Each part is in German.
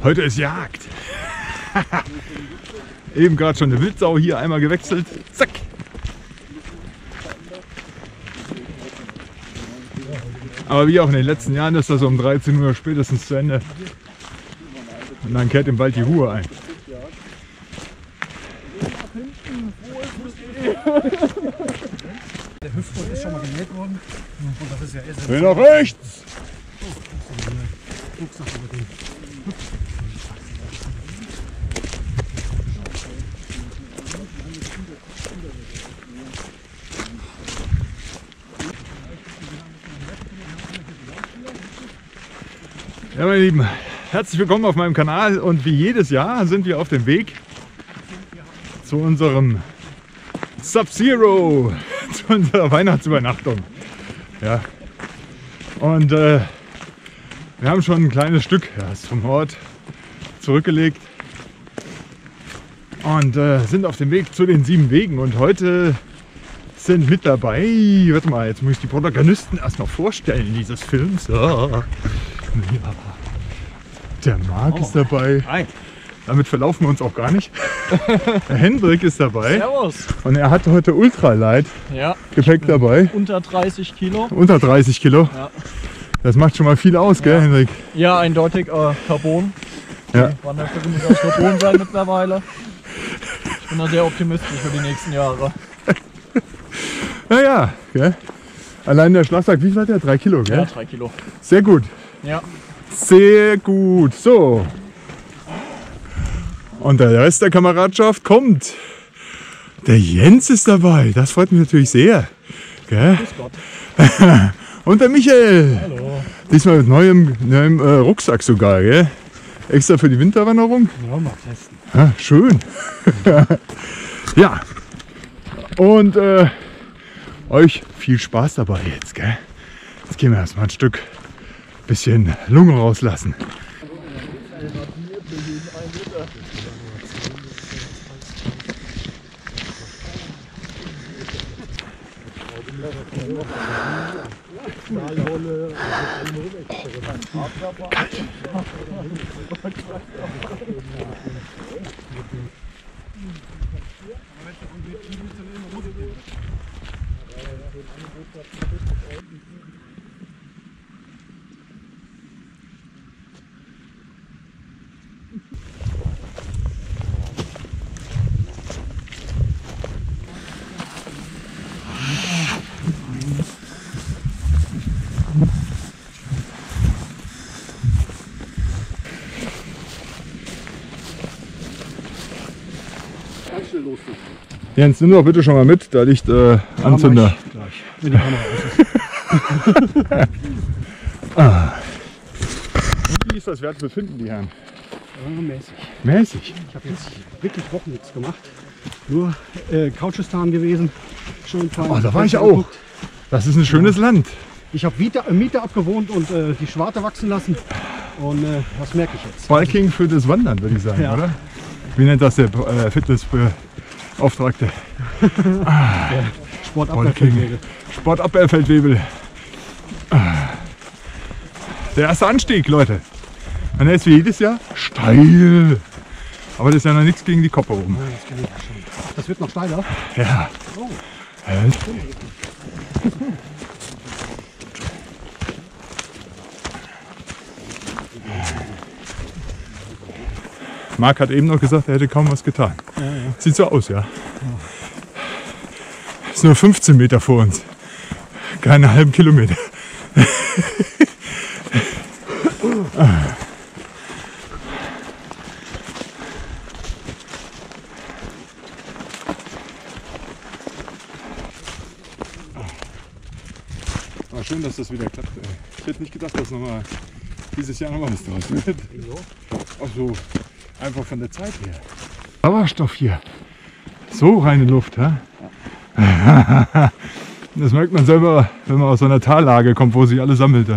Heute ist Jagd. Eben gerade schon eine Wildsau hier einmal gewechselt. Zack. Aber wie auch in den letzten Jahren ist das um 13 Uhr spätestens zu Ende. Und dann kehrt im Wald die Ruhe ein. Der Hüftgold ist schon mal genäht worden. Und das ist ja Dreh nach rechts! Ja, meine Lieben, herzlich willkommen auf meinem Kanal und wie jedes Jahr sind wir auf dem Weg zu unserem Sub-Zero, zu unserer Weihnachtsübernachtung. Ja. Und wir haben schon ein kleines Stück vom Ort zurückgelegt und sind auf dem Weg zu den 7 Wegen. Und heute sind mit dabei, warte mal, jetzt muss ich die Protagonisten erst noch vorstellen dieses Films. Ja. Ja. Der Marc ist dabei. Hi. Damit verlaufen wir uns auch gar nicht. Der Hendrik ist dabei. Servus. Und er hat heute Ultralight Gepäck dabei. Unter 30 Kilo. Unter 30 Kilo. Ja. Das macht schon mal viel aus, gell, Hendrik? Ja, eindeutig Carbon. Ja. Die Wanderstöcke muss aus Carbon sein mittlerweile. Ich bin da sehr optimistisch für die nächsten Jahre. Ja, gell? Allein der Schlagsack, wie viel hat der? 3 Kilo, gell? Ja, 3 Kilo. Sehr gut. Ja. Sehr gut. So. Und der Rest der Kameradschaft kommt. Der Jens ist dabei. Das freut mich natürlich sehr. Gell? Grüß Gott. Und der Michael. Hallo. Diesmal mit neuem Rucksack sogar, gell? Extra für die Winterwanderung. Ja, mal testen. Ja, schön. Ja. Und euch viel Spaß dabei jetzt, gell? Jetzt gehen wir erstmal ein Stück bisschen Lunge rauslassen. Jens, nimm doch bitte schon mal mit, da liegt Anzünder. Gleich, wenn die Kamera aus ist. Wie ist das Wert befinden, die Herren? Mäßig. Mäßig. Ich habe jetzt wirklich Wochen nichts gemacht. Nur Couchistan gewesen. Schön fein. Oh, da war ich auch. Das ist ein schönes Land. Ich habe Miete abgewohnt und die Schwarte wachsen lassen. Und was merke ich jetzt? Biking für das Wandern, würde ich sagen, Ja. oder? Wie nennt das der Fitnessbeauftragte? Sportabwehrfeldwebel. Sportabwehrfeldwebel. Der erste Anstieg, Leute. Und er ist wie jedes Jahr steil. Aber das ist ja noch nichts gegen die Koppe oben. Ja, das kenn ich ja schon. Ach, das wird noch steiler. Ja. Oh. Marc hat eben noch gesagt, er hätte kaum was getan. Ja, ja. Sieht so aus, ja. Ist nur 15 Meter vor uns. Keine halben Kilometer. War schön, dass das wieder klappt. Ey. Ich hätte nicht gedacht, dass dieses Jahr noch mal was draus wird. Auch so einfach von der Zeit her. Sauerstoff hier. So reine Luft, hä? Das merkt man selber, wenn man aus so einer Tallage kommt, wo sich alles sammelt.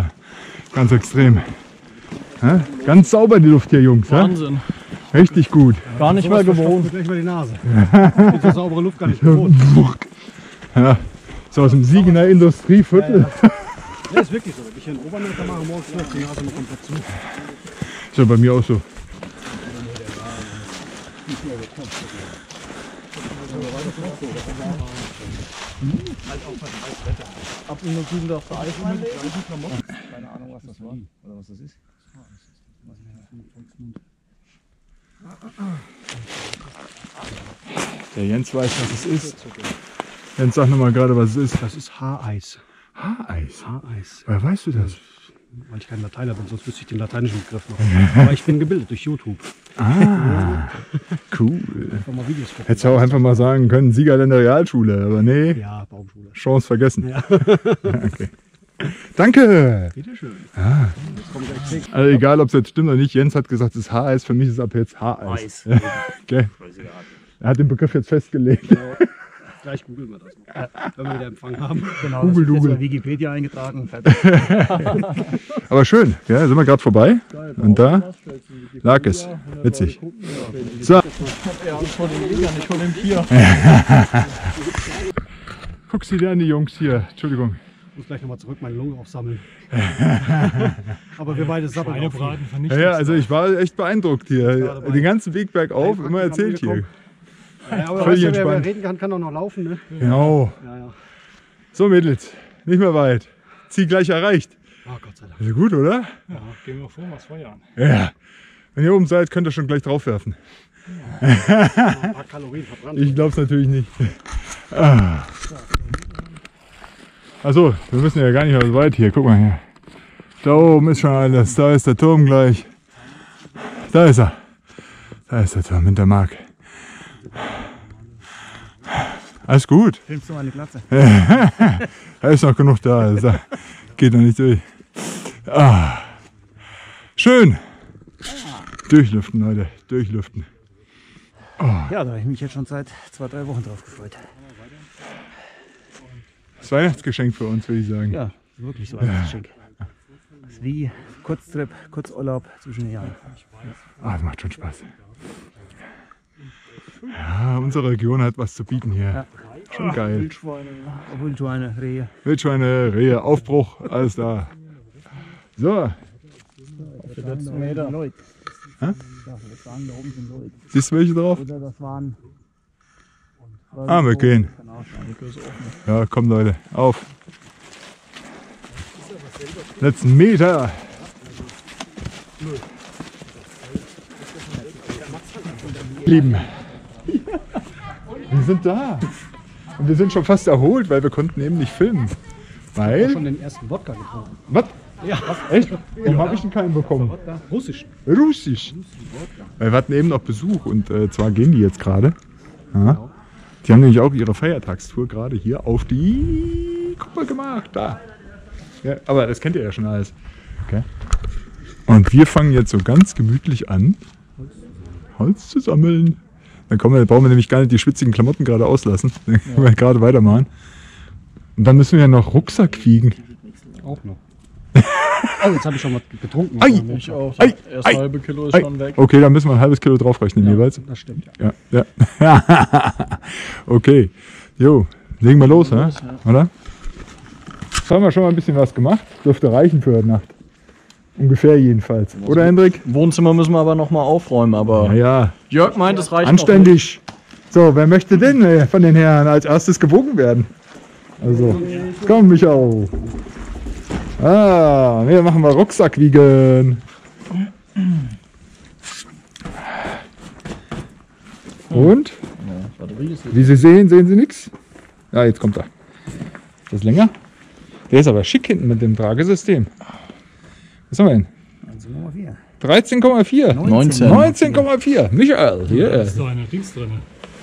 Ganz extrem. Hä? Ganz sauber die Luft hier, Jungs. Wahnsinn. Hä? Richtig gut. Gar nicht mehr gewohnt. Gleich mal die Nase. Mit so saubere Luft gar nicht gewohnt. Ja, so aus dem Siegener Industrieviertel. Ja, ist wirklich so. Wenn ich hier in Obermeer mache, morgens läuft die Nase noch komplett zu. Ist ja bei mir auch so. Ab in den Süden darfst du Eis mit gleichen Klamotten. Keine Ahnung, was das war. Oder was das ist. Der Jens weiß, was es ist. Jens, sag nochmal gerade, was es ist. Das ist Haareis. Haareis. Haareis. Woher weißt du das? Weil ich kein Lateiner bin, sonst wüsste ich den lateinischen Begriff noch. Aber ich bin gebildet durch YouTube. Ah, cool. Einfach mal Videos gucken. Hättest du auch einfach mal sagen können, Siegerländer Realschule, aber nee, Ja, Baumschule. Chance vergessen. Ja. Okay. Danke! Bitteschön. Also egal, ob es jetzt stimmt oder nicht, Jens hat gesagt, es ist Haareis, für mich ist es ab jetzt Haareis. Okay. Er hat den Begriff jetzt festgelegt. Gleich googeln wir das mal. Wenn wir wieder Empfang haben. Genau, Google, das ist jetzt Google. bei Wikipedia eingetragen. Fertig. Aber schön, ja, sind wir gerade vorbei. Und da lag es. Witzig. So, Ja, ich vor den Jägern, nicht vor dem Tier. guck sie dir an, die Jungs hier. Entschuldigung. Ich muss gleich nochmal zurück meine Lunge aufsammeln. Aber wir beide sabbeln auf. Ja, also ich war echt beeindruckt hier. Den ganzen Weg bergauf, immer erzählt hier. Ja, aber Völlig weißt du, wer entspannt. reden kann, kann auch noch laufen. Ne? Genau. Ja, ja. So Mädels, nicht mehr weit. Ziel gleich erreicht. Oh, Gott sei Dank. Also gut, oder? Ja, gehen wir vor, was feiern. Ja. Wenn ihr oben seid, könnt ihr schon gleich draufwerfen. Ein paar Kalorien verbrannt. Ich glaube es natürlich nicht. Ah. Achso, wir müssen ja gar nicht mehr so weit hier. Guck mal hier. Da oben ist schon alles. Da ist der Turm gleich. Da ist er. Da ist der Turm hinter Mark. Alles gut. Filmst du mal die Platze? Da ist noch genug da. Also, geht noch nicht durch. Ah. Schön. Durchlüften, Leute. Durchlüften. Ja, da habe ich mich jetzt schon seit 2-3 Wochen drauf gefreut. Das Weihnachtsgeschenk für uns, würde ich sagen. Ja, wirklich so ein Geschenk. Das ist wie Kurztrip, Kurzurlaub zwischen den Jahren. Ah, das macht schon Spaß. Ja, unsere Region hat was zu bieten hier. Ja. Schon geil. Wildschweine, Rehe. Wildschweine, Rehe, Aufbruch, alles da. So, Die letzten Meter. Leute. Hä? Ja, das waren da oben sind Leute. siehst du welche drauf? Oder das waren... Ah, wir gehen. Kann auch sein. Ja, komm Leute, auf. Letzten Meter. Lieben. Wir sind da. Und wir sind schon fast erholt, weil wir konnten eben nicht filmen. Ich habe Weil? schon den ersten Wodka getrunken. Was? Ja. Echt? Warum habe ich denn keinen bekommen? Russisch. Russisch. Wir hatten eben noch Besuch und zwar gehen die jetzt gerade. Ja. Die haben nämlich auch ihre Feiertagstour gerade hier auf die Kuppe gemacht. Da. Ja, aber das kennt ihr ja schon alles. Okay. Und wir fangen jetzt so ganz gemütlich an, Holz zu sammeln. Dann brauchen wir nämlich gar nicht die schwitzigen Klamotten gerade auslassen. Dann können wir gerade weitermachen. Und dann müssen wir ja noch Rucksack wiegen. Auch noch. Oh, jetzt habe ich schon mal getrunken. Ei! Ich auch. Ei, Das ei, halbe Kilo ist Ei. schon weg. Okay, dann müssen wir ein halbes Kilo draufrechnen jeweils. Das stimmt, ja. Ja, ja. Okay. Jo, legen wir los, hä? Oder? Jetzt haben wir schon mal ein bisschen was gemacht. Dürfte reichen für heute Nacht. Ungefähr jedenfalls. Oder Hendrik? Wohnzimmer müssen wir aber nochmal aufräumen, aber Naja, Jörg meint, es reicht noch anständig. So, wer möchte denn von den Herren als erstes gewogen werden? Also, komm Michael. Ah, wir machen mal Rucksackwiegen. Und? nicht. Ja, Batterie ist Wie Sie sehen, sehen Sie nichts. Ja, jetzt kommt er. Ist das länger? Der ist aber schick hinten mit dem Tragesystem. Was haben wir denn? 13,4. 19. 19,4. Michael, hier. Da eine Dings drin,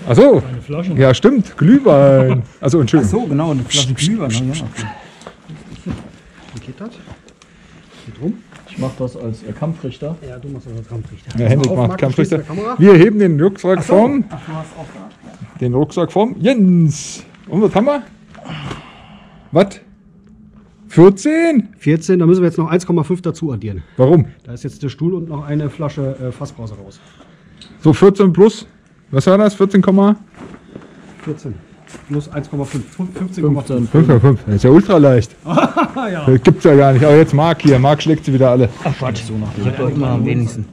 Achso. eine Flasche. Ja, stimmt. Glühwein. Also Entschuldigung. So, genau, eine Flasche Glühwein. Ja. Wie geht das? Geht rum? Ich mach das als Kampfrichter. Ja, du machst das als Kampfrichter. Ja, Hendrik Auf, macht Marc, Kampfrichter. stehst du in der Kamera? Wir heben den Rucksack vom. Den Rucksack vom Jens. Und was haben wir? Was? 14? 14, da müssen wir jetzt noch 1,5 dazu addieren. Warum? Da ist jetzt der Stuhl und noch eine Flasche Fassbrause raus. So 14 plus. Was war das? 14, 14 plus 1,5. 15,5. 5,5. Das ist ja ultra leicht. Das gibt's ja gar nicht. Aber jetzt Marc hier. Marc schlägt sie wieder alle. Ach Gott, so nach dem immer am wenigsten.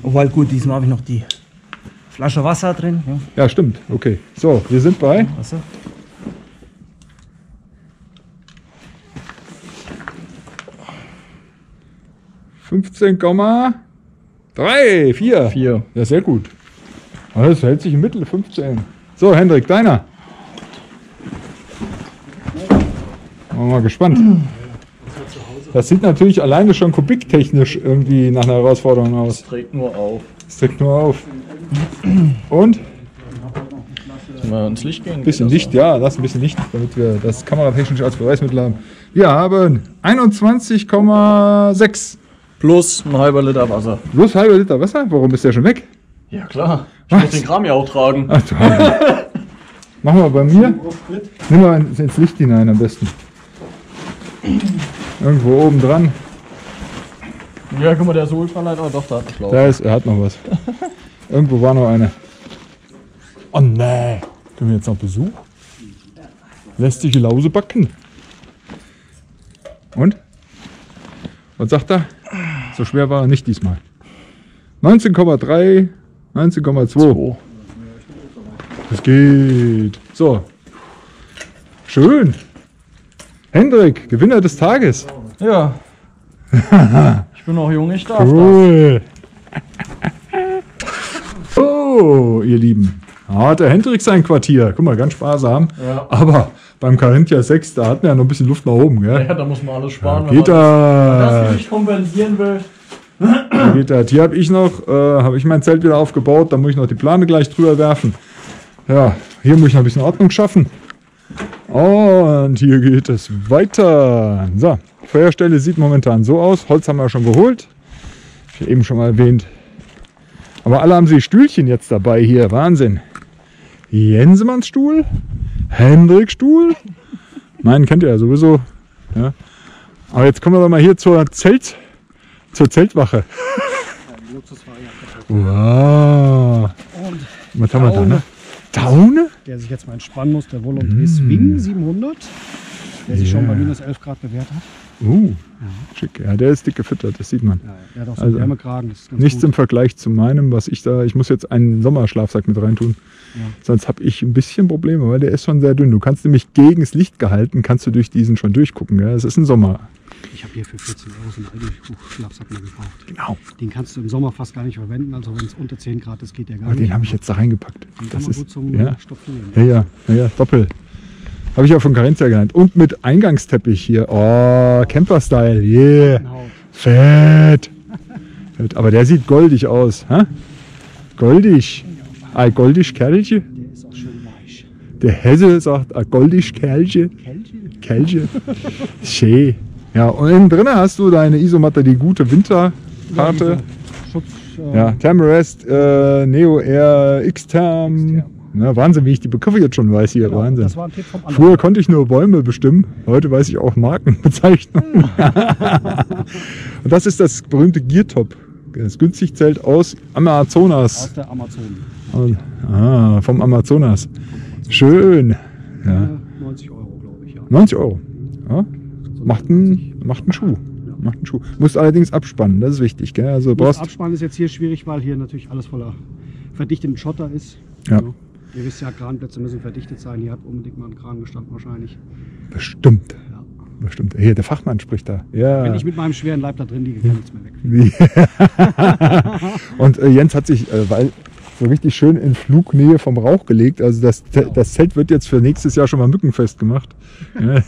Oh, halt gut, diesmal habe ich noch die Flasche Wasser drin. Ja. Ja, stimmt. Okay. So, wir sind bei Wasser. 15,3, 4. 4. Ja, sehr gut. Das hält sich im Mittel 15. So, Hendrik, deiner. Mal gespannt. Das sieht natürlich alleine schon kubiktechnisch irgendwie nach einer Herausforderung aus. Das trägt nur auf. Das trägt nur auf. Und? Sollen wir ins Licht gehen? Ein bisschen Licht, ja, lass ein bisschen Licht, damit wir das kameratechnisch als Beweismittel haben. Wir haben 21,6. Plus ein halber Liter Wasser. Plus halber Liter Wasser? Warum ist der schon weg? Ja klar. Ich Was? muss den Kram ja auch tragen. Ach du Heilige. Machen wir bei mir. Nimm mal ins Licht hinein am besten. Irgendwo oben dran. Ja, guck mal, der ist ultralight. Oh doch, da hat ein Schlauch. Da ist, er hat noch was. Irgendwo war noch eine. Oh nee. Können wir jetzt noch Besuch? Lässt sich die Lause backen. Und? Was sagt er? So schwer war er nicht diesmal. 19,3, 19,2. Das geht. So. Schön. Hendrik, Gewinner des Tages. Ja. Ich bin noch jung, ich darf Cool. Oh, ihr Lieben. Da hat der Hendrik sein Quartier. Guck mal, ganz sparsam. Ja. Aber beim Carinthia 6, da hatten wir ja noch ein bisschen Luft nach oben. das. Gell? Ja, da muss man alles sparen, Geht wenn man das das? nicht kompensieren will. Geht das? Hier habe ich noch, habe ich mein Zelt wieder aufgebaut. Da muss ich noch die Plane gleich drüber werfen. Ja, hier muss ich noch ein bisschen Ordnung schaffen. Und hier geht es weiter. So, die Feuerstelle sieht momentan so aus. Holz haben wir schon geholt. Hab ich eben schon mal erwähnt. Aber alle haben sie Stühlchen jetzt dabei hier. Wahnsinn. Jensemanns Stuhl. Hendriks Stuhl. Meinen kennt ihr ja sowieso. Ja. Aber jetzt kommen wir doch mal hier zur Zeltwache. Wow. Und Was haben wir da? Daune. Ne? Daune? der sich jetzt mal entspannen muss, der Volonté Swing 700, der sich schon bei minus 11 Grad bewährt hat. Schick. Ja, der ist dick gefüttert, das sieht man. Ja, der hat auch so Also, einen Wärmekragen. Das ist ganz Nichts gut. im Vergleich zu meinem, was ich da. Ich muss jetzt einen Sommerschlafsack mit reintun. Ja. Sonst habe ich ein bisschen Probleme, weil der ist schon sehr dünn. Du kannst nämlich gegen das Licht gehalten, kannst du durch diesen schon durchgucken. Gell? Es ist ein Sommer. Ich habe hier für 14 € so einen Aldi-Schlafsack mal gekauft. Genau. Den kannst du im Sommer fast gar nicht verwenden, also wenn es unter 10 Grad ist, geht der gar Aber nicht. den habe ich jetzt da reingepackt. Den kann Das man ist, gut zum ja. Stopfen nehmen. Ja, doppel. Habe ich auch von Carinthia gelernt. Und mit Eingangsteppich hier. Oh, Camper-Style. Yeah. Genau. Fett. Fett. Aber der sieht goldig aus. Hä? Goldig. Ein goldig Kerlche. Der ist auch schön weich. Der Hesse sagt ein goldig Kerlche. Kelche. Schön. Ja, und innen drin hast du deine Isomatte, die gute Winterkarte. Schutz. Ja, Thermarest, Neo Air, X-Term. Ja, Wahnsinn, wie ich die Begriffe jetzt schon weiß hier. Genau, Wahnsinn. das war ein Tipp vom anderen. Früher konnte ich nur Bäume bestimmen, heute weiß ich auch Markenbezeichnungen. Und das ist das berühmte Geartop. Das Günstigzelt aus Amazonas. Aus der Amazon. Vom Amazonas. Schön. Ja. 90 €, glaube ich. Ja. 90 €. Ja. Macht einen Schuh. Macht einen Schuh. Musst allerdings abspannen, das ist wichtig. Gell? Also Das brauchst Abspannen ist jetzt hier schwierig, weil hier natürlich alles voller verdichteten Schotter ist. Ja. Also, ihr wisst ja, Kranplätze müssen verdichtet sein. Hier hat unbedingt mal ein Kran gestanden wahrscheinlich. bestimmt. Ja. Bestimmt. Hier, der Fachmann spricht da. Ja. Wenn ich mit meinem schweren Leib da drin liege, kann nichts mehr weg. Und Jens hat sich, weil so richtig schön in Flugnähe vom Rauch gelegt. Also das Zelt wird jetzt für nächstes Jahr schon mal mückenfest gemacht. Ja.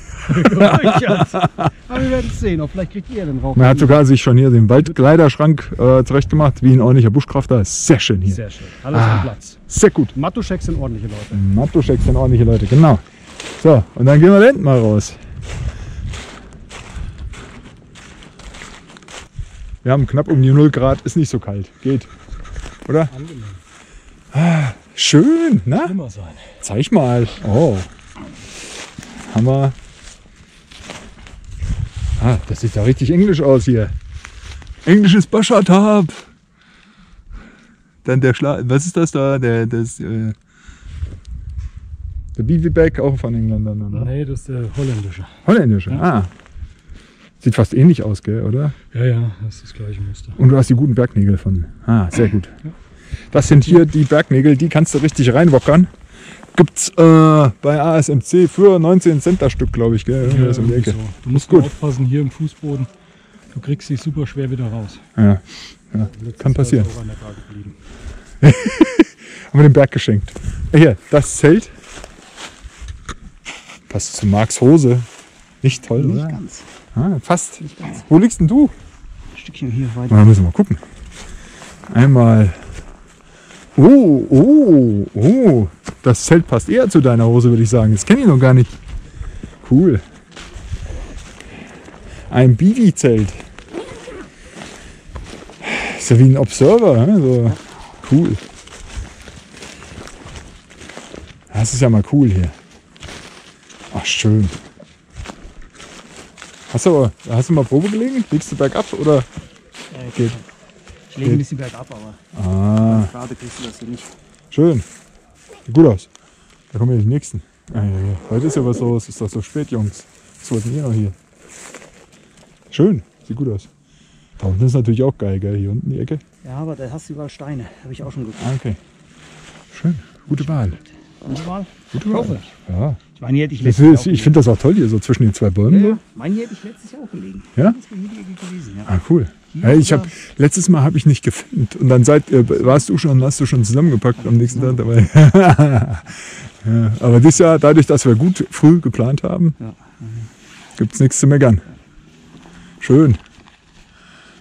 Aber wir werden es sehen. Auch vielleicht kriegt ihr den Rauch. Man hat sogar sich schon hier den Waldkleiderschrank zurechtgemacht, wie ein ordentlicher Buschkrafter. Ist sehr schön hier. Sehr schön. Alles am Platz. Sehr gut. Matuscheks sind ordentliche Leute. Matuscheks sind ordentliche Leute, genau. So, und dann gehen wir da hinten mal raus. Wir haben knapp um die 0 Grad, ist nicht so kalt. Geht. Oder? Angenehm. Schön, ne? Immer sein. Zeig mal. Oh. Hammer. Das sieht ja richtig englisch aus hier. Englisches Baschartab. Dann der was ist das da? Der Beavyback, auch von Engländern, oder? Nee, das ist der holländische. Holländische. Sieht fast ähnlich aus, gell, oder? Ja, das ist das gleiche Muster. Und du hast die guten Bergnägel von. Sehr gut. Das sind hier die Bergnägel, die kannst du richtig reinwockern. Gibt's bei ASMC für 19 Cent das Stück, glaube ich. Gell? Ja, Das um die Ecke. so. Du musst Gut. nur aufpassen, hier im Fußboden. Du kriegst sie super schwer wieder raus. Ja, Letztes kann Jahr passieren. ist auch an der Bar geblieben. Haben wir den Berg geschenkt. Hier, das Zelt. Passt zu Marks Hose. Nicht toll, Nicht oder? ganz. Ah, fast. Nicht ganz. Wo liegst denn du? Ein Stückchen hier weiter. Da müssen wir mal gucken. Einmal. Oh. Das Zelt passt eher zu deiner Hose, würde ich sagen. Das kenne ich noch gar nicht. Cool. Ein Bivi-Zelt. Ist ja wie ein Observer. Ne? So. Cool. Das ist ja mal cool hier. Ach, schön. Hast du mal Probe gelegen? Liegst du bergab oder? Geht. Ich lege ein bisschen bergab, aber Ah, gerade kriegst du das hier nicht. schön. Sieht gut aus. Da kommen ja die nächsten. Heute ist ja was los. Ist doch so spät, Jungs. Was wollten ihr noch hier? Schön. Sieht gut aus. Da unten ist natürlich auch geil, gell? Hier unten die Ecke. Ja, aber da hast du überall Steine. Habe ich auch schon geguckt. Ah, okay. Schön. Gute Wahl. Und mal? Gute Wahl. Ja. Ich meine, hier hätte ich Ich, letztes Jahr auch finde das auch toll hier, so zwischen den zwei Bäumen. gelegen. So. Ja, meine hier hätte ich letztes Jahr auch gelegen. Ja? Das war hier die Ecke gewesen, ja. Ah, cool. Hier Ja, oder- letztes Mal habe ich nicht gefilmt und dann hast du schon zusammengepackt am nächsten Tag dabei. Ja, aber dieses Jahr, dadurch, dass wir gut früh geplant haben, Ja. gibt es nichts zu meckern. Schön.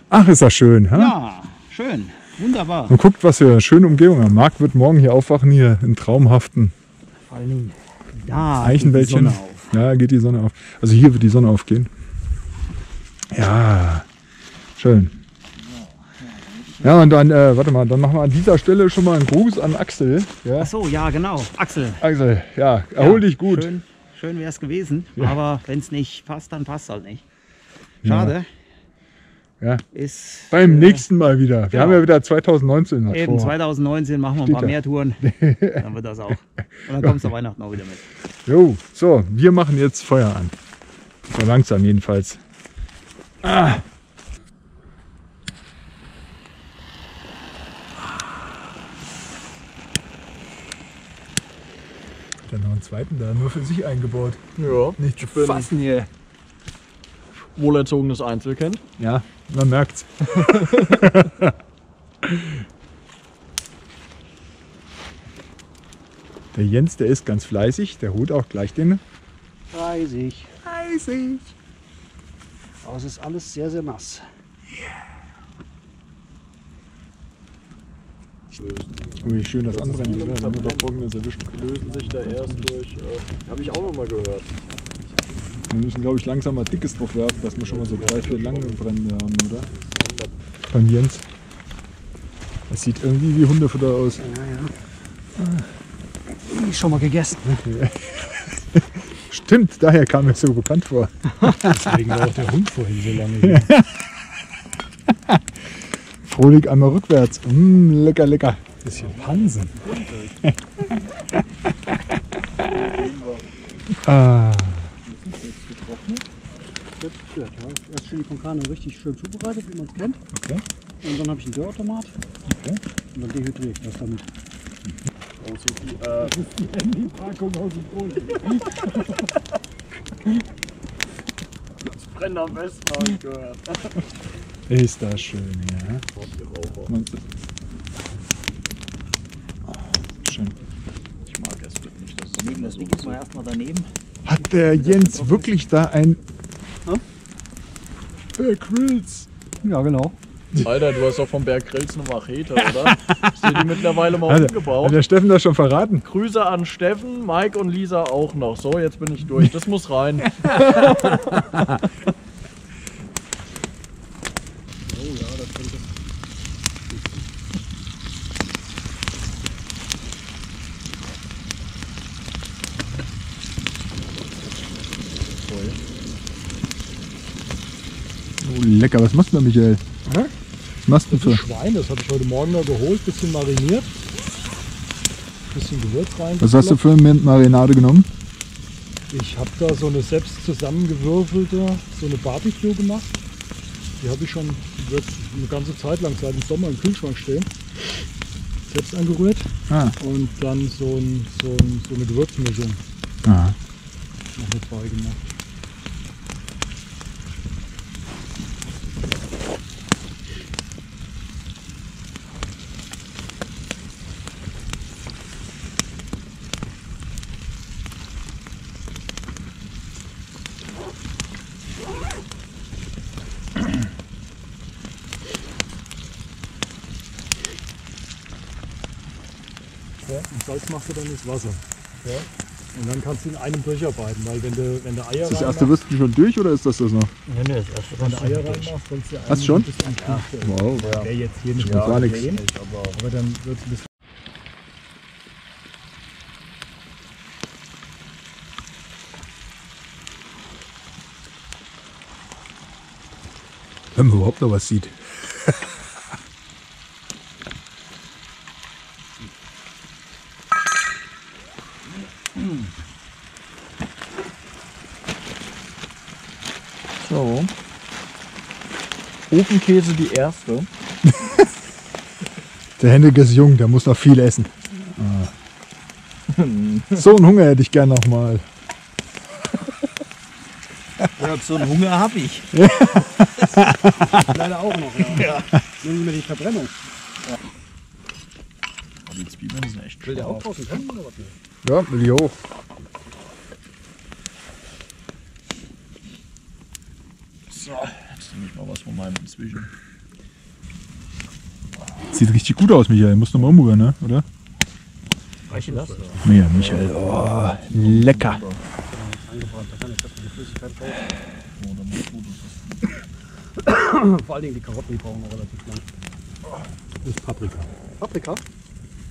Ach, ist das schön. Ha? Ja, schön. Wunderbar. Man guckt, was für eine schöne Umgebung haben. Marc wird morgen hier aufwachen, hier in traumhaften Vor allen Dingen da Eichenwäldchen. geht die Sonne auf. Ja, geht die Sonne auf. Also hier wird die Sonne aufgehen. Ja, schön. Ja, und dann, warte mal, dann machen wir an dieser Stelle schon mal einen Gruß an Axel. Ja, Ach so, ja, genau. Axel. Axel, ja, erhol Ja, dich gut. Schön wäre es gewesen, Ja. aber wenn es nicht passt, dann passt halt nicht. Schade. Ja. Ist Beim nächsten Mal wieder. Wir genau. haben ja wieder 2019 noch eben vor. 2019 machen wir ein Steht paar da. mehr Touren. Dann wird das auch. Und dann kommst du Weihnachten auch wieder mit. Jo, so, wir machen jetzt Feuer an. So langsam jedenfalls. Ah. Dann noch einen zweiten da, nur für sich eingebaut. Ja, Nicht zu ich bin fassen hier. wohlerzogenes Einzelkind. Ja, man merkt's. Der Jens, der ist ganz fleißig, der holt auch gleich den. 30. Fleißig. Aber es ist alles sehr, sehr nass. Wie schön das anbrennen würde, wenn wir doch Folgendes erwischen. Lösen sich da erst durch. Habe ich auch noch mal gehört. Wir müssen, glaube ich, langsam mal dickes drauf werfen, dass wir schon mal so 3-4 lange Brände haben, oder? Beim Jens. Das sieht irgendwie wie Hundefutter aus. Schon mal gegessen. Ne? Stimmt, daher kam mir so bekannt vor. Deswegen war auch der Hund vorhin so lange hier. Frohlich einmal rückwärts. Lecker, lecker. Bisschen Pansen. Ah, Ja, erst Chili con Carne richtig schön zubereitet, wie man es kennt. okay. Und dann habe ich einen Dörrautomat. Okay. Und dann dehydriere ich das damit. Das ist die Handypackung aus dem Polen. Das brennt am besten, habe ich gehört. Ist das schön, ja. Schön. Ich mag es nicht. Das ist Neben das Ding ist mal erstmal daneben. Hat der Jens wirklich da ein Grills? Ja, genau. Alter, du hast doch vom Berg Grills eine Machete, oder? Hast du die mittlerweile mal Hat umgebaut? der Steffen das schon verraten? Grüße an Steffen, Mike und Lisa auch noch. So, jetzt bin ich durch. Das muss rein. Oh, lecker. Was machst du da, Michael? Hä? Was machst du Das ist für? Schwein, das habe ich heute Morgen noch geholt, bisschen mariniert. Bisschen Gewürz rein. Was hast du für eine Marinade genommen? Ich habe da so eine selbst zusammengewürfelte, so eine Barbecue gemacht. Die habe ich schon jetzt eine ganze Zeit lang seit dem Sommer im Kühlschrank stehen. selbst angerührt. Ah. Und dann so eine Gewürzmischung Aha. noch mit bei gemacht. Und Salz machst du dann ins Wasser. Ja. Und dann kannst du in einem durcharbeiten, weil wenn du Eier Ist das erste Würstchen schon durch oder ist das noch? Nee, das erste wenn du Eier reinmachst, kannst du Hast du schon? Ja. Wow. Der jetzt hier nicht gar nichts. drehen, aber dann wird es ein bisschen. Wenn man überhaupt noch was sieht. So. Ofenkäse die erste. Der Henrik ist jung, der muss noch viel essen. Ah. So einen Hunger hätte ich gern noch mal. Ja, so einen Hunger habe ich. Leider auch noch, ja. Nur nicht mehr die Verbrennung. Die Zwiebeln sind echt Will der auch draußen können oder was? Ja, will ich hoch. So, jetzt nehme ich mal was von meinem inzwischen. Sieht richtig gut aus, Michael. Muss noch mal umrühren, ne? Oder? Reicht das? Ja, Michael. Oh, lecker. Vor allen Dingen die Karotten, die brauchen noch relativ lang. Das ist Paprika. Paprika?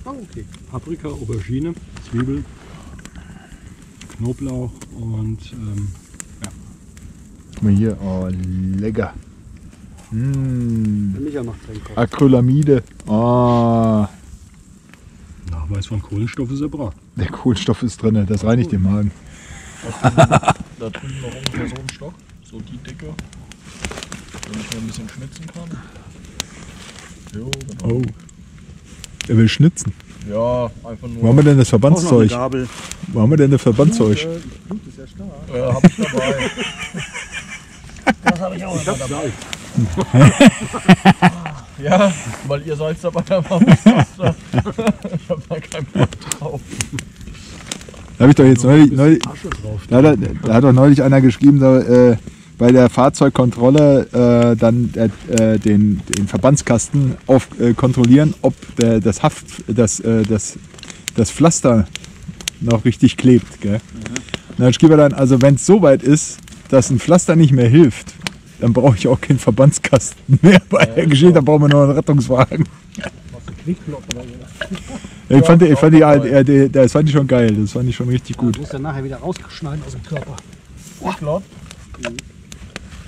Ah, okay. Paprika, Aubergine, Zwiebel, Knoblauch und Guck mal hier. Oh, lecker. der Micha macht seinen Kopf. Acrylamide. Oh, Nachweis von Kohlenstoff ist erbracht. der Kohlenstoff ist drin. Das reinigt den Magen. Da drüben noch ungefähr so ein Stock. So die Dicke. Wenn ich mal ein bisschen schnitzen kann. Jo, genau. Oh. Er will schnitzen. Ja, einfach nur. Wo haben wir denn das Verbandszeug? Gabel. Wo haben wir denn das Verbandszeug? Blut ist ja stark. Hab ich dabei. Das habe ich auch immer dabei. Ja, weil ihr Salz dabei habt. Ich hab da keinen Bock drauf. Da habe ich doch jetzt neulich Asche drauf. da hat doch neulich einer geschrieben, da, bei der Fahrzeugkontrolle dann den Verbandskasten kontrollieren, ob das Pflaster noch richtig klebt. Gell? Und dann schrieb er dann, also wenn es so weit ist, dass ein Pflaster nicht mehr hilft, dann brauche ich auch keinen Verbandskasten mehr bei der Geschichte, dann brauchen wir noch einen Rettungswagen. Das fand ich schon geil, das fand ich schon richtig gut. Du musst dann nachher wieder rausschneiden aus dem Körper. Flott.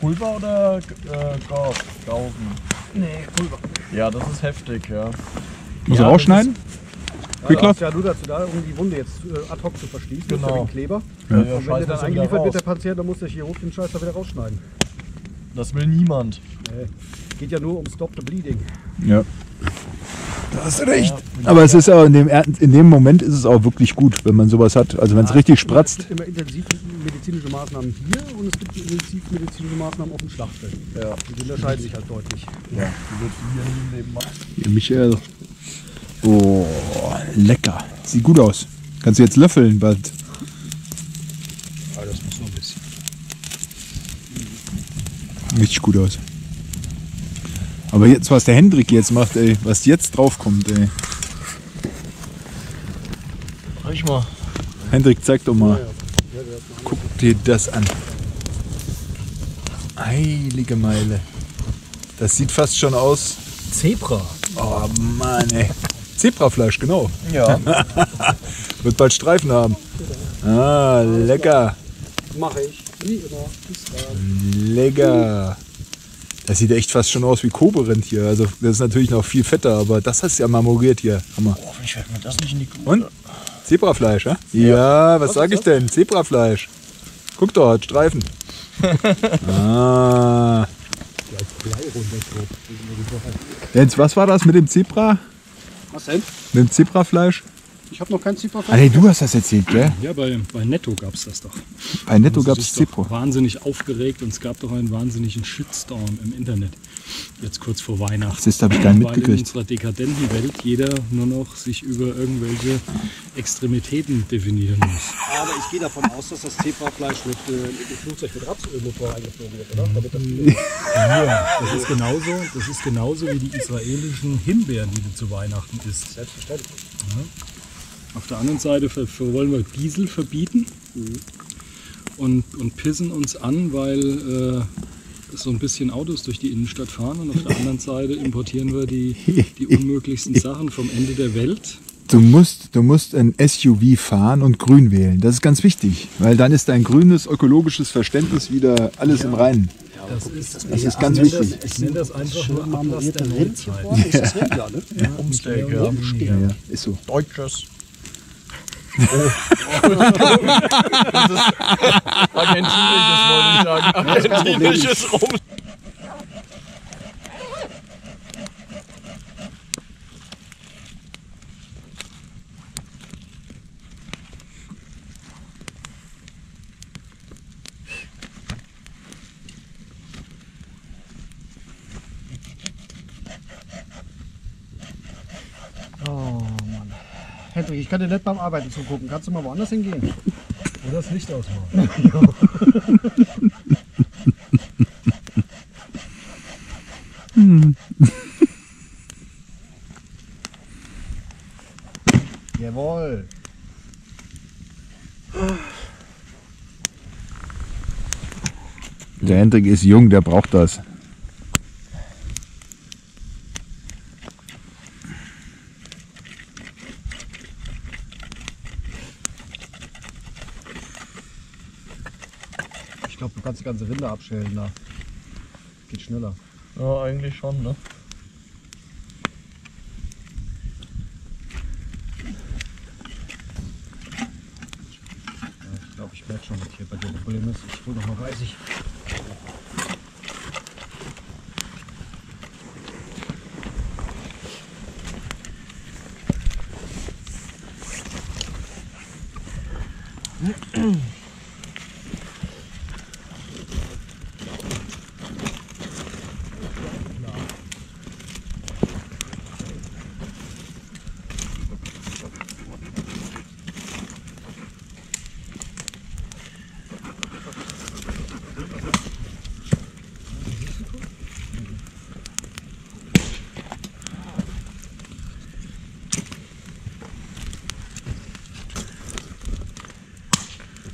Pulver oder Gas? Gausen? Nee, Pulver. Ja, das ist heftig, ja. Muss Ja, er rausschneiden? Quicklock? Ja, du dazu da, um die Wunde jetzt ad hoc zu verschließen. Genau. Für den Kleber. Ja. Und wenn der dann eingeliefert wird, der Patient, dann muss der Chirurg den Scheiß da wieder rausschneiden. Das will niemand. Geht ja nur um Stop the Bleeding. Ja. Da hast du recht. Aber es ist auch in dem Moment ist es auch wirklich gut, wenn man sowas hat. Also wenn es richtig Es spratzt. gibt immer intensivmedizinische Maßnahmen hier und es gibt intensivmedizinische Maßnahmen auf dem Schlachtfeld. Ja. Und die unterscheiden sich halt deutlich. Ja, die würdest du hier nie im Leben machen. Ja, Michael. Oh, lecker. Sieht gut aus. Kannst du jetzt löffeln bald. Aber das muss noch ein bisschen. Richtig gut aus. Aber jetzt, was der Hendrik jetzt macht, ey, was jetzt drauf kommt, ey. Riech mal. Hendrik, zeig doch mal. Guck dir das an. Heilige Meile. Das sieht fast schon aus. Zebra. Oh Mann, ey. Zebrafleisch, genau. Ja. Wird bald Streifen haben. Ah, lecker. Mache ich. Wie immer. Bis dann. Lecker. Das sieht echt fast schon aus wie Kobe-Rind hier. Also das ist natürlich noch viel fetter, aber das hast du ja marmoriert hier. Hammer. Hoffentlich fällt mir das nicht in die Kuh. Und? Zebrafleisch, ja? Ja, was sag ich denn? Zebrafleisch. Guck doch, hat Streifen. Ah. Jens, was war das mit dem Zebra? Was denn? Mit dem Zebrafleisch? Ich habe noch kein Zebrafleisch. Ah, nee, du hast das erzählt, gell? Ja, bei Netto gab es das doch. Bei Netto Haben gab sie es sich doch Zebra. wahnsinnig aufgeregt und es gab doch einen wahnsinnigen Shitstorm im Internet. Jetzt kurz vor Weihnachten. Das habe ich gar nicht Weil in mitgekriegt. unserer dekadenten Welt jeder nur noch sich über irgendwelche Extremitäten definieren muss. Aber ich gehe davon aus, dass das Zebrafleisch mit dem Flugzeug mit Rapsölmotor eingeflogen wird, oder? Damit das Ja, das ist genauso wie die israelischen Himbeeren, die du zu Weihnachten isst. selbstverständlich. Auf der anderen Seite wollen wir Diesel verbieten und pissen uns an, weil so ein bisschen Autos durch die Innenstadt fahren. Und auf der anderen Seite importieren wir die unmöglichsten Sachen vom Ende der Welt. Du musst ein SUV fahren und grün wählen. Das ist ganz wichtig, weil dann ist dein grünes ökologisches Verständnis wieder alles im Reinen. Das ist ganz wichtig. Ich nenne das einfach nur Ablass der Neuzeit. Ist das Rind, ja, ne? Umsteak, ja. Ja, ja, ist so. Deutsches. Argentinisches wollte ich sagen. Argentinisches Rum. Oh Mann. Hendrik, ich kann dir nicht beim Arbeiten zugucken. Kannst du mal woanders hingehen? Oder das Licht ausmachen. Jawohl. Der Hendrik ist jung, der braucht das. Ich glaube, du kannst die ganze Rinde abschälen da. Geht schneller. Ja, eigentlich schon, ne? Ja, ich glaube, ich merke schon, was hier bei dir das Problem ist. Ich hole noch mal Reisig.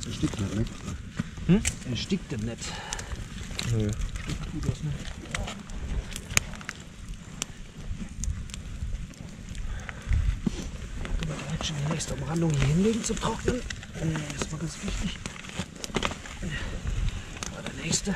Erstickt nicht, ne? Erstickt denn nicht? Nö. Können wir direkt schon die nächste Umrandung hier hinlegen zum Trocknen? Das war ganz wichtig. War der nächste.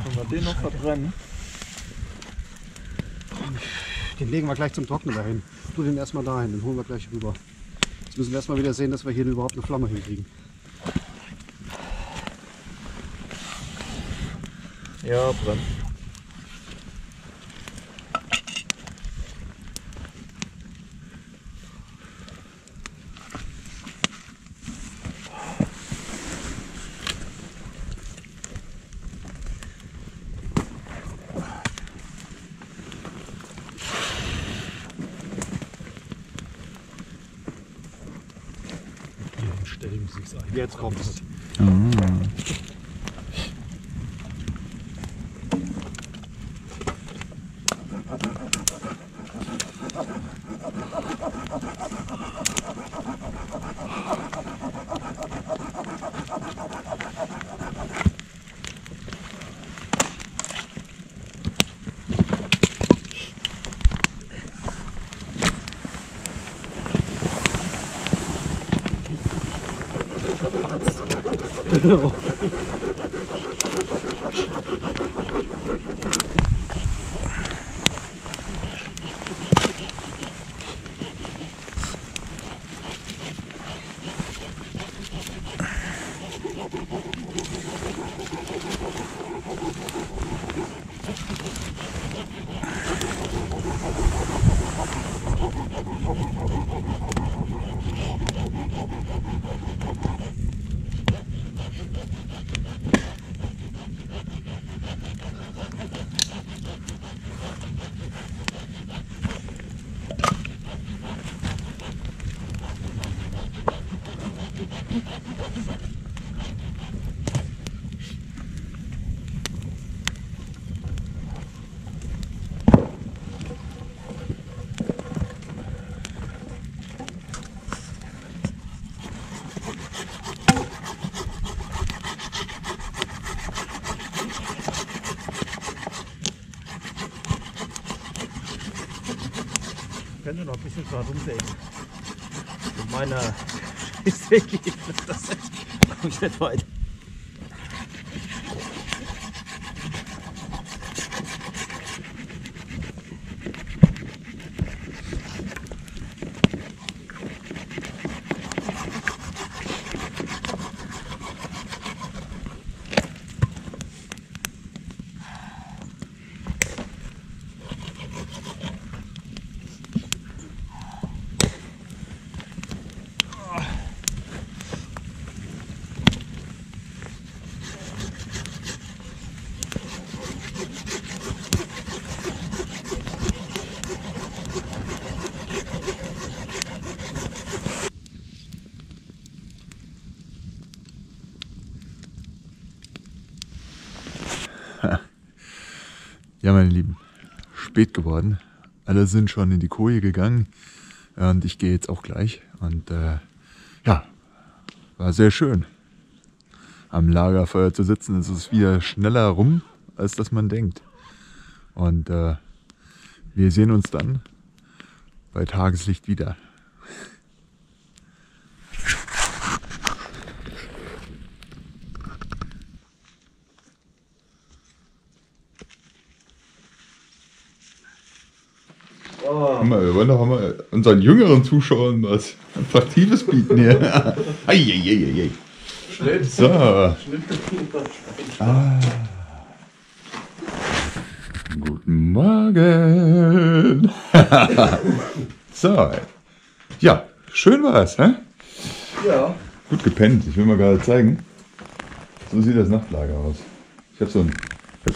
Können wir den noch verbrennen? Den legen wir gleich zum Trocknen dahin. Tu den erstmal dahin, den holen wir gleich rüber. Jetzt müssen wir erstmal wieder sehen, dass wir hier überhaupt eine Flamme hinkriegen. Ja, brennt. Stellen Sie sich ein. Jetzt kommt es. Ich könnte noch ein bisschen zwar rumsägen. Mit meiner Säge komme ich nicht weit. Ja, meine Lieben, spät geworden. Alle sind schon in die Koje gegangen und ich gehe jetzt auch gleich. Und ja, war sehr schön, am Lagerfeuer zu sitzen. Es ist wieder schneller rum, als dass man denkt. Und wir sehen uns dann bei Tageslicht wieder. Wir wollen doch mal unseren jüngeren Zuschauern was Attraktives bieten hier. Eieieiei. So. Guten Morgen. So. Ja, schön war es, hä? Ja. Gut gepennt. Ich will mal gerade zeigen. So sieht das Nachtlager aus. Ich habe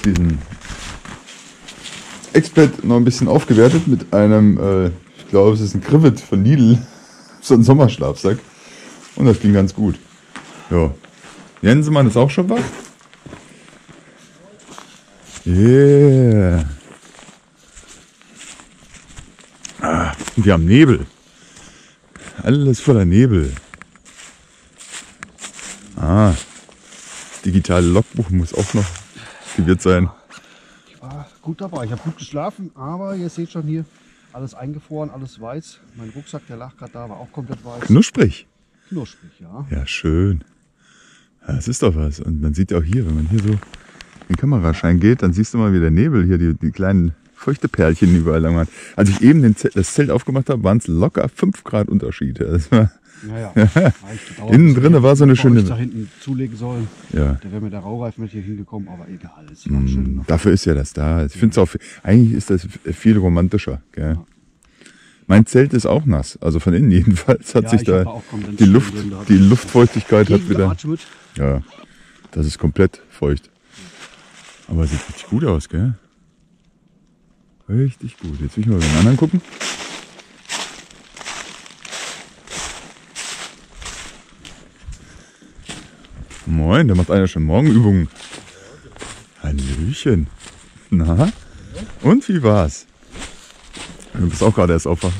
diesen Expert noch ein bisschen aufgewertet mit einem, ich glaube, es ist ein Krivet von Lidl, so ein Sommerschlafsack. Und das ging ganz gut. Ja. Jensemann ist auch schon wach. Yeah. Ah, und wir haben Nebel. Alles voller Nebel. Ah. Das digitale Logbuch muss auch noch aktiviert sein. Ich war gut dabei. Ich habe gut geschlafen, aber ihr seht schon hier, alles eingefroren, alles weiß. Mein Rucksack, der lag gerade da, war auch komplett weiß. Knusprig. Knusprig, ja. Ja, schön. Ja, das ist doch was. Und man sieht auch hier, wenn man hier so in den Kameraschein geht, dann siehst du mal, wie der Nebel hier, die kleinen feuchte Perlchen überall lang waren. Als ich eben das Zelt aufgemacht habe, waren es locker 5 Grad Unterschied. Das war, Ja. Innen drin war so eine schöne... Ich da hinten zulegen sollen. Ja. Da wäre mir der Raureifen mit hier hingekommen, aber egal. Es war schön noch. Dafür ist ja das da. Ich finde es auch, eigentlich ist das viel romantischer. Gell? Ja. Mein Zelt ist auch nass, also von innen jedenfalls hat Ja, sich ich da hab auch Kondensstellen die Luft, drin, da hab die ich Luftfeuchtigkeit hat gegen wieder. geatmet. Ja, das ist komplett feucht. Aber sieht richtig gut aus, gell? Richtig gut. Jetzt will ich mal den anderen gucken. Moin, da macht einer schon Morgenübungen. Hallöchen. Na? Und wie war's? Du bist auch gerade erst aufgewacht.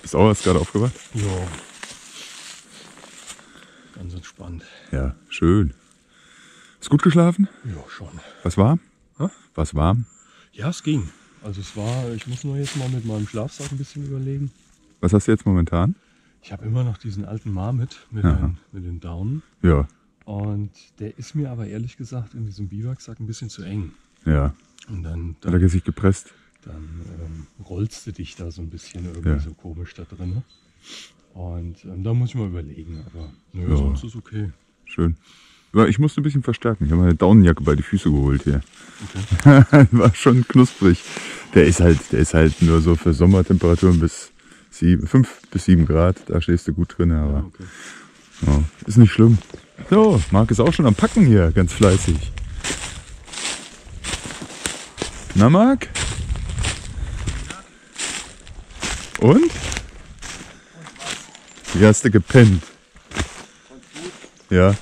Bist auch erst gerade aufgewacht? Ja. Ganz entspannt. Ja, schön. Hast gut geschlafen? Ja, schon. Was warm? Hä? Was warm? Ja, es ging. Also es war, ich muss nur jetzt mal mit meinem Schlafsack ein bisschen überlegen. Was hast du jetzt momentan? Ich habe immer noch diesen alten Marmot mit Aha. den Daunen. Ja, Und der ist mir aber ehrlich gesagt in diesem Biwaksack ein bisschen zu eng. ja. Und dann Hat er sich gepresst? rollst du dich da so ein bisschen irgendwie Ja. so komisch da drin. Und da muss ich mal überlegen. Aber nö, Ja. sonst ist okay. Schön. Ja, ich musste ein bisschen verstärken. Ich habe meine Daunenjacke bei die Füße geholt hier. Okay. War schon knusprig. Der ist halt nur so für Sommertemperaturen bis 5 bis 7 Grad. Da stehst du gut drin, aber Okay. ja, ist nicht schlimm. So, Marc ist auch schon am Packen hier, ganz fleißig. Na, Marc? Und? Wie hast du gepennt? Ja,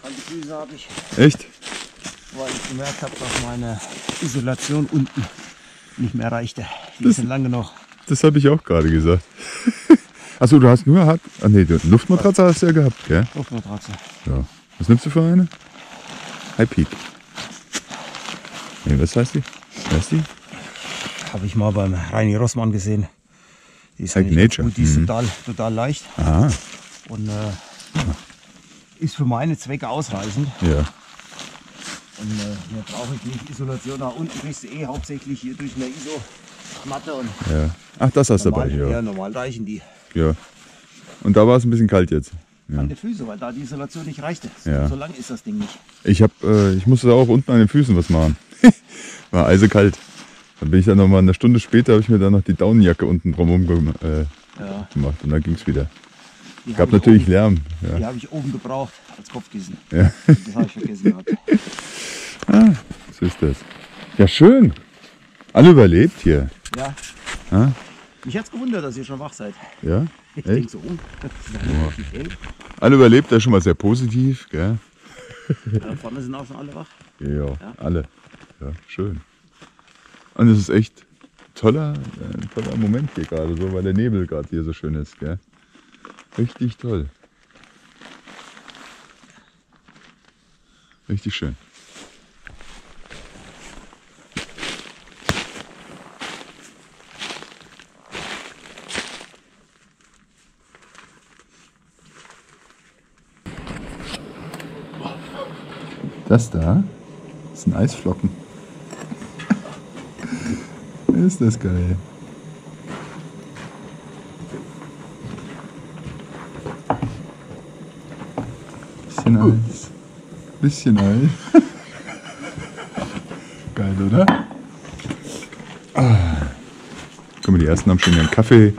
Kalte Füße habe ich, echt? weil ich gemerkt habe, dass meine Isolation unten nicht mehr reichte. Die Das- sind lange noch. Das habe ich auch gerade gesagt. Achso, du hast nur Luftmatratze hast du ja gehabt, gell? Luftmatratze. Ja. Was nimmst du für eine? High Peak. Nee, was heißt die? Was heißt die? Habe ich mal beim Reini Rossmann gesehen. Die ist High eigentlich ganz Nature. gut, die ist Mhm. total leicht Aha, und ist für meine Zwecke ausreichend. ja. Und hier brauche ich nicht Isolation. Nach unten kriegst du hauptsächlich hier durch eine Isomatte und Ja. Ach, das hast du dabei, normal, ja. normal reichen die Ja. Und da war es ein bisschen kalt jetzt. Ja. an den Füßen, weil da die Isolation nicht reichte. Ja. So lang ist das Ding nicht. Ich musste auch unten an den Füßen was machen. War eisekalt. Dann bin ich dann noch mal eine Stunde später, habe ich mir dann noch die Daunenjacke unten drumherum Ja, gemacht und dann ging es wieder. die Gab hab ich natürlich oben, Lärm. Die Ja. habe ich oben gebraucht als Kopfkissen. Ja. Das habe ich vergessen gehabt. So ist das. Ja, schön. Alle überlebt hier. Ja. Ja? Mich hat's gewundert, dass ihr schon wach seid. Ja? Ich Echt? denke so, das ist noch relativ hell. Alle überlebt, das ist schon mal sehr positiv. Gell? Da vorne sind auch schon alle wach. Ja, Ja. alle. Ja, schön. Und es ist echt toller Moment hier gerade, so, weil der Nebel gerade hier so schön ist. Gell? Richtig toll. Richtig schön. Das da sind Eisflocken. Ist das geil. Bisschen Eis. Bisschen Eis. Geil, oder? Guck mal, die ersten haben schon ihren Kaffee.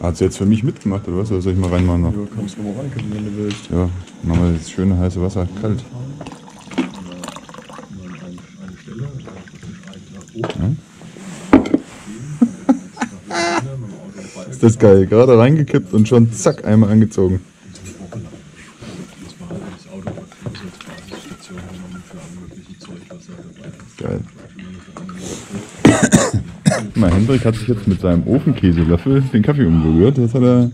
Hat sie jetzt für mich mitgemacht oder was? Oder soll ich mal reinmachen noch? Du kannst noch mal reinkippen, wenn du willst. Ja, machen wir das schöne heiße Wasser kalt. Eine Stelle, einen Tag hoch. Ist das geil? Gerade reingekippt und schon zack, einmal angezogen. Das war halt das Auto als Basisstation genommen für alle möglichen Zeug, was er dabei hat. Geil. Guck mal, Hendrik hat sich jetzt mit seinem Ofenkäselöffel den Kaffee umgerührt. Das hat er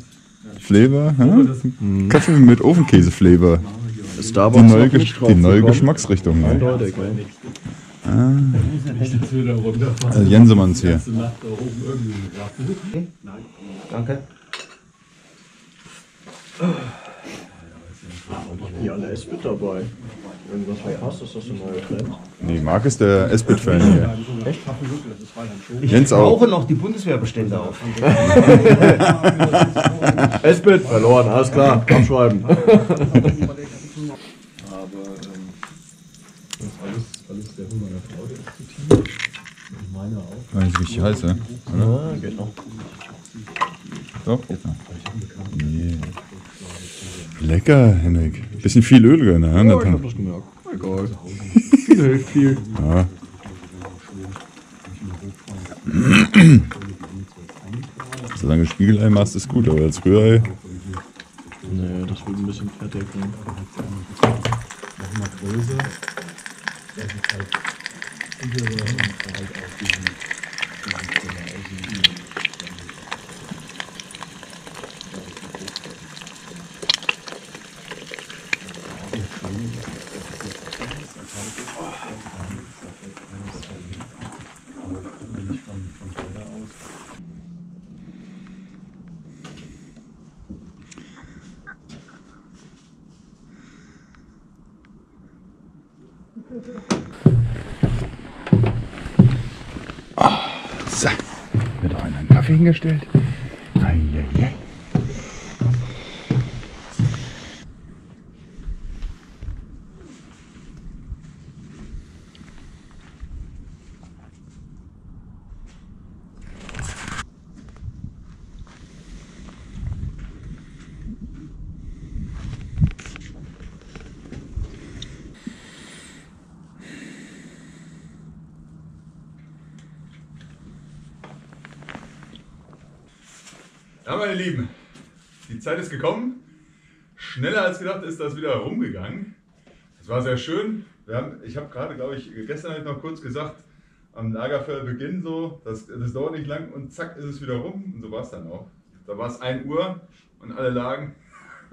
Flavor. Hm? Kaffee mit Ofenkäse-Flavor. Die neue Geschmacksrichtung. Ne? Eindeutig, ja. Jensemanns hier. Danke. Hier alle S-Bit dabei. Irgendwas verpasst, ist das ein neuer Trend? Nee, Marc ist der S-Bit-Fan hier. Ich Jens auch. brauche noch die Bundeswehrbestände auf. S-Bit verloren, alles klar, abschreiben. Aber das ist alles der Hund meiner Frau, der ist zu tief. Und meiner auch. Das ist richtig heiß, ne? Ja, geht noch. Doch, geht noch. Nee. Lecker, Henrik. Bisschen viel Öl drin, ne? Ja, ich hab das gemerkt. Egal. Viel hilft viel. Ja. Solange du Spiegelei machst, ist gut, aber als Rührei. Nee, das wird ein bisschen fettig. Ne? So, wird auch einer einen Kaffee hingestellt. Eieiei. Ja, meine Lieben, die Zeit ist gekommen. Schneller als gedacht ist das wieder rumgegangen. Es war sehr schön. Ich habe gerade, glaube ich, gestern habe ich noch kurz gesagt, am Lagerfeuerbeginn so, das dauert nicht lang und zack ist es wieder rum. Und so war es dann auch. Da war es 1 Uhr und alle lagen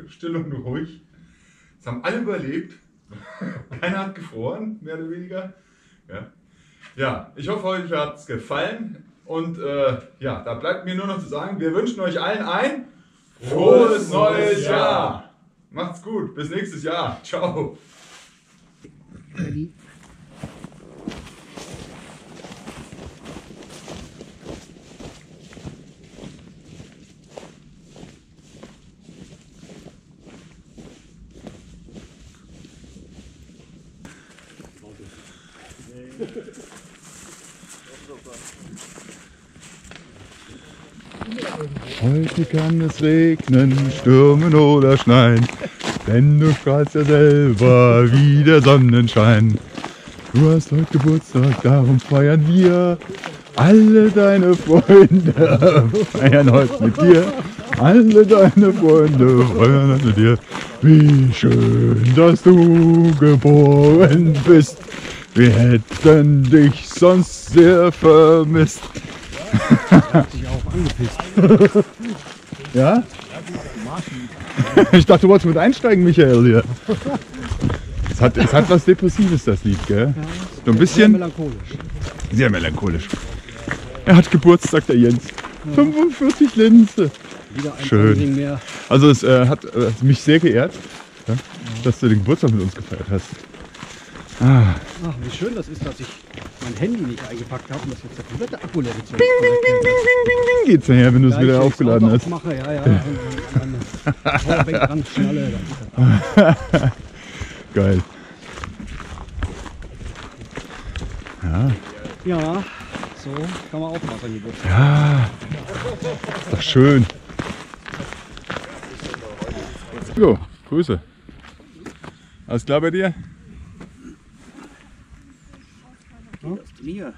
still und ruhig. Es haben alle überlebt. Keiner hat gefroren, mehr oder weniger. Ja, ich hoffe, euch hat es gefallen. Und ja, da bleibt mir nur noch zu sagen, wir wünschen euch allen ein frohes neues Jahr. Macht's gut, bis nächstes Jahr. Ciao. Heute kann es regnen, stürmen oder schneien, denn du strahlst ja selber wie der Sonnenschein. Du hast heute Geburtstag, darum feiern wir. Alle deine Freunde feiern heute mit dir. Alle deine Freunde feiern heute mit dir. Wie schön, dass du geboren bist. Wir hätten dich sonst sehr vermisst. Hat sich auch angepisst. Ja? Ich dachte, du wolltest mit einsteigen, Michael, hier. Es hat was Depressives, das Lied, gell? So ein Sehr bisschen. melancholisch. Sehr melancholisch. Er hat Geburtstag, der Jens. 45 Linse. Wieder ein Schön. Ding mehr. Also es hat mich sehr geehrt, ja, dass du den Geburtstag mit uns gefeiert hast. Ach, wie schön das ist, dass ich mein Handy nicht eingepackt habe und dass jetzt der komplette Akku leer gezogen ist. Geht's nachher, wenn du es wieder aufgeladen hast. Mache, ja. Und dann Powerbank dran, schnalle, dann ist das ab. Geil. Ja, so kann man auch mal sein Geburtstag. Ja, ist doch schön. Jo, Grüße. Alles klar bei dir? Mir.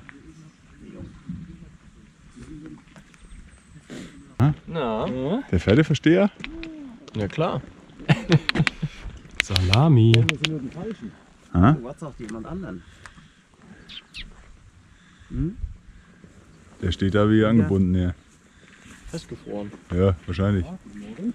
Na? Der Pferdeversteher? Ja klar. Salami. Das sind nur die falschen. Ha? Was sagt jemand anderen? Der steht da wie angebunden, ja. Festgefroren. Ja, wahrscheinlich. Guten Morgen.